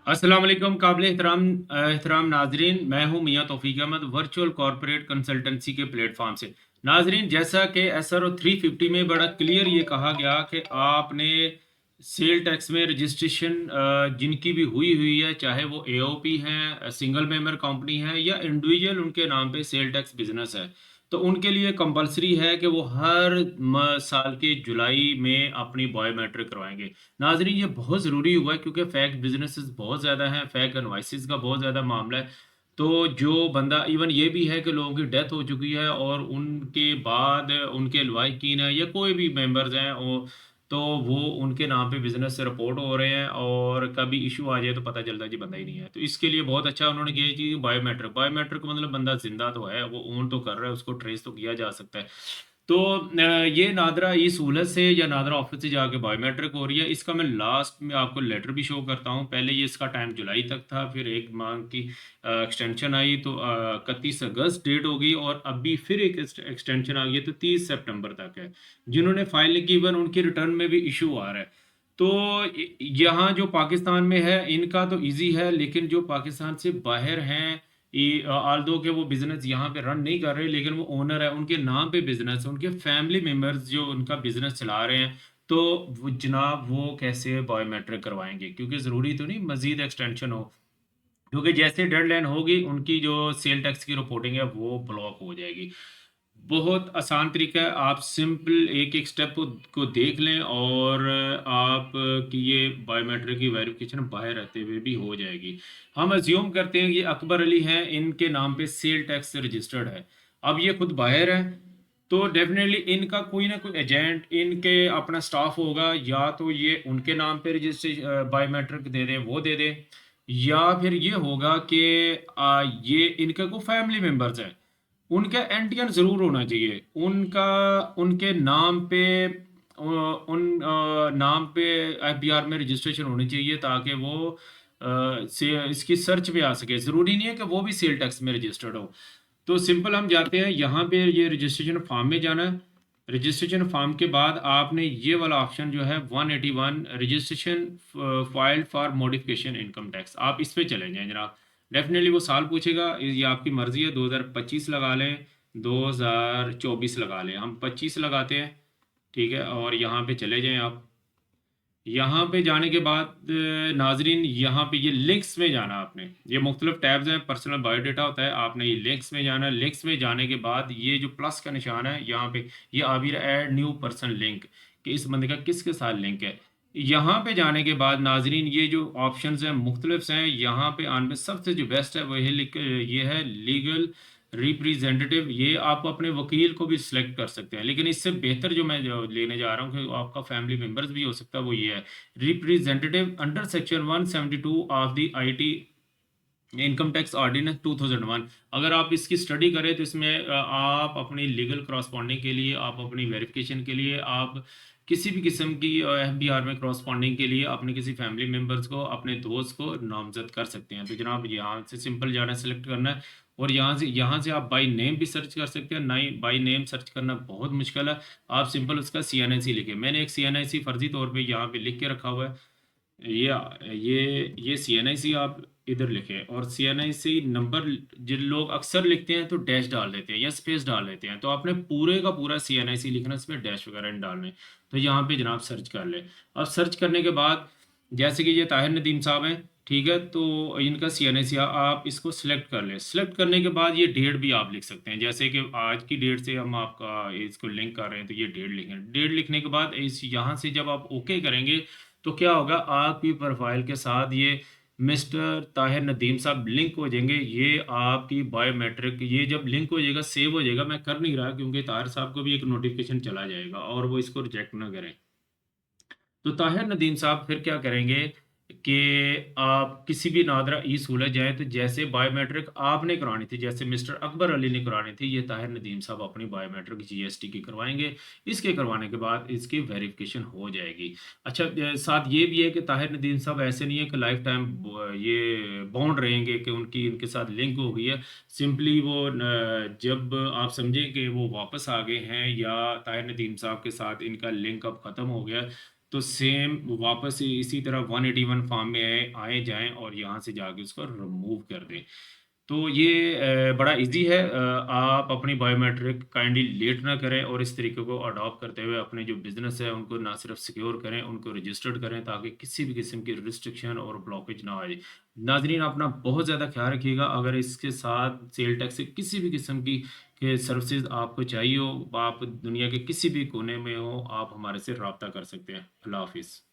अस्सलाम वालेकुम काबिल एहतराम नाजरीन। मैं हूं मियां तौफीक अहमद वर्चुअल कॉरपोरेट कंसल्टेंसी के प्लेटफॉर्म से। नाजरीन, जैसा कि SRO 350 में बड़ा क्लियर ये कहा गया कि आपने सेल टैक्स में रजिस्ट्रेशन जिनकी भी हुई है, चाहे वो AOP है, सिंगल मेंबर कंपनी है या इंडिविजुअल उनके नाम पे सेल टैक्स बिजनेस है, तो उनके लिए कंपलसरी है कि वो हर साल के जुलाई में अपनी बायोमेट्रिक करवाएंगे। नाजरीन, ये बहुत ज़रूरी हुआ है क्योंकि फैक बिजनेसेस बहुत ज़्यादा हैं, फैक इनवाइसेस का बहुत ज़्यादा मामला है। तो जो बंदा, इवन ये भी है कि लोगों की डेथ हो चुकी है और उनके बाद उनके लवाहिकीन है या कोई भी मेंबर्स हैं तो वो उनके नाम पे बिजनेस से रिपोर्ट हो रहे हैं और कभी इशू आ जाए तो पता चलता है जी बंदा ही नहीं है। तो इसके लिए बहुत अच्छा उन्होंने किया कि बायोमेट्रिक बायोमेट्रिक मतलब बंदा जिंदा तो है, वो ओन तो कर रहा है, उसको ट्रेस तो किया जा सकता है। तो ये नादरा ई सहूलत से या नादरा ऑफिस से जाके बायोमेट्रिक हो रही है। इसका मैं लास्ट में आपको लेटर भी शो करता हूँ। पहले ये इसका टाइम जुलाई तक था, फिर एक माह की एक्सटेंशन आई तो 31 अगस्त डेट हो गई और अभी फिर एक एक्सटेंशन आ गई है तो 30 सितंबर तक है। जिन्होंने फाइल नहीं की वन उनकी रिटर्न में भी इशू आ रहा है। तो यहाँ जो पाकिस्तान में है इनका तो इजी है, लेकिन जो पाकिस्तान से बाहर हैं, आल दो के वो बिजनेस यहाँ पे रन नहीं कर रहे लेकिन वो ओनर है, उनके नाम पे बिजनेस है, उनके फैमिली मेंबर्स जो उनका बिजनेस चला रहे हैं, तो वो जनाब वो कैसे बायोमेट्रिक करवाएंगे? क्योंकि ज़रूरी तो नहीं मजीद एक्सटेंशन हो, क्योंकि जैसे डेडलाइन होगी उनकी जो सेल टैक्स की रिपोर्टिंग है वो ब्लॉक हो जाएगी। बहुत आसान तरीका है, आप सिंपल एक एक स्टेप को देख लें और आप की ये बायोमेट्रिक की वेरिफिकेशन बाहर रहते हुए भी हो जाएगी। हम अज्यूम करते हैं कि अकबर अली हैं, इनके नाम पे सेल टैक्स रजिस्टर्ड है, अब ये खुद बाहर है, तो डेफिनेटली इनका कोई ना कोई एजेंट, इनके अपना स्टाफ होगा, या तो ये उनके नाम पे रजिस्ट्रेशन बायोमेट्रिक दे दें, वो दे दें, या फिर ये होगा कि ये इनके को फैमिली मेंबर्स हैं, उनका एनटीएन जरूर होना चाहिए, उनका उनके नाम पे उन नाम पे FBR में रजिस्ट्रेशन होनी चाहिए ताकि वो से इसकी सर्च पे आ सके। ज़रूरी नहीं है कि वो भी सेल टैक्स में रजिस्टर्ड हो। तो सिंपल हम जाते हैं यहाँ पे, ये रजिस्ट्रेशन फॉर्म में जाना है। रजिस्ट्रेशन फॉर्म के बाद आपने ये वाला ऑप्शन जो है 181 registration filed for modification income tax, आप इस पे चले जाएं जनाब। डेफिनेटली वो साल पूछेगा, ये आपकी मर्जी है, 2025 लगा लें, 2024 लगा लें, हम 25 लगाते हैं। ठीक है, और यहाँ पे चले जाएं आप। यहाँ पे जाने के बाद नाजरीन, यहाँ पे ये लिंक्स में जाना आपने, ये मुख्तलिफ टैब्स हैं, पर्सनल बायोडाटा होता है, आपने ये लिंक्स में जाना है। लिंक्स में जाने के बाद ये जो प्लस का निशान है यहाँ पे, ये आ भी रहा है ऐड न्यू पर्सन लिंक, कि इस बंदे का किसके साथ लिंक है। यहाँ पे जाने के बाद नाजरीन ये जो ऑप्शंस हैं मुख्तलिफ हैं, यहाँ पे आने में सबसे जो बेस्ट है वो ये है लीगल रिप्रेजेंटेटिव। ये आप अपने वकील को भी सिलेक्ट कर सकते हैं, लेकिन इससे बेहतर जो मैं जो लेने जा रहा हूँ कि आपका फैमिली मेंबर्स भी हो सकता है, वो ये है representative under section 172 of the IT income tax ordinance 2001। अगर आप इसकी स्टडी करें तो इसमें आप अपनी लीगल क्रॉसपॉन्डिंग के लिए, आप अपनी वेरिफिकेशन के लिए, आप किसी भी किस्म की FBR में क्रॉसपॉन्डिंग के लिए अपने किसी फैमिली मेम्बर्स को, अपने दोस्त को नामजद कर सकते हैं। तो जनाब यहाँ से सिंपल जाना सेलेक्ट करना है और यहाँ से आप बाई नेम भी सर्च कर सकते हैं। नहीं, बाई नेम सर्च करना बहुत मुश्किल है, आप सिंपल उसका CNIC लिखे। मैंने एक CNIC फर्जी तौर पे यहाँ पे लिख के रखा हुआ है, ये CNIC आप इधर लिखें, और CNIC नंबर जिन लोग अक्सर लिखते हैं तो डैश डाल देते हैं या स्पेस डाल देते हैं, तो आपने पूरे का पूरा CNIC लिखना, इसमें डैश वगैरह नहीं डालने। तो यहाँ पे जनाब सर्च कर ले। अब सर्च करने के बाद जैसे कि ये ताहिर नदीम साहब हैं, ठीक है, तो इनका CNIC आप इसको सिलेक्ट कर लें। सिलेक्ट करने के बाद ये डेट भी आप लिख सकते हैं, जैसे कि आज की डेट से हम आपका इसको लिंक कर रहे हैं तो ये डेट लिखें। डेट लिखने के बाद इस यहाँ से जब आप ओके करेंगे तो क्या होगा, आपकी प्रोफाइल के साथ ये मिस्टर ताहिर नदीम साहब लिंक हो जाएंगे। ये आपकी बायोमेट्रिक, ये जब लिंक हो जाएगा, सेव हो जाएगा, मैं कर नहीं रहा क्योंकि ताहिर साहब को भी एक नोटिफिकेशन चला जाएगा और वो इसको रिजेक्ट ना करें। तो ताहिर नदीम साहब फिर क्या करेंगे कि आप किसी भी नादरा ई सहूलत जाए तो जैसे बायोमेट्रिक आपने करानी थी, जैसे मिस्टर अकबर अली ने करानी थी, ये ताहिर नदीम साहब अपनी बायोमेट्रिक GST की करवाएंगे। इसके करवाने के बाद इसकी वेरिफिकेशन हो जाएगी। अच्छा, साथ ये भी है कि ताहिर नदीम साहब ऐसे नहीं है कि लाइफ टाइम ये बॉन्ड रहेंगे कि उनकी इनके साथ लिंक हो गई है। सिंपली वो जब आप समझें कि वो वापस आ गए हैं या ताहिर नदीम साहब के साथ इनका लिंक अब ख़त्म हो गया, तो सेम वापस इसी तरह 181 फॉर्म में आए जाएं और यहाँ से जाके उसको रिमूव कर दें। तो ये बड़ा इजी है। आप अपनी बायोमेट्रिक काइंडली लेट ना करें और इस तरीके को अडॉप्ट करते हुए अपने जो बिजनेस है उनको ना सिर्फ सिक्योर करें, उनको रजिस्टर्ड करें ताकि किसी भी किस्म की रिस्ट्रिक्शन और ब्लॉकेज ना आए। नाजरीन, अपना बहुत ज़्यादा ख्याल रखिएगा। अगर इसके साथ सेल टैक्स से किसी भी किस्म की के सर्विसेज आपको चाहिए हो, आप दुनिया के किसी भी कोने में हो, आप हमारे से रब्ता कर सकते हैं। अल्लाह हाफिज़।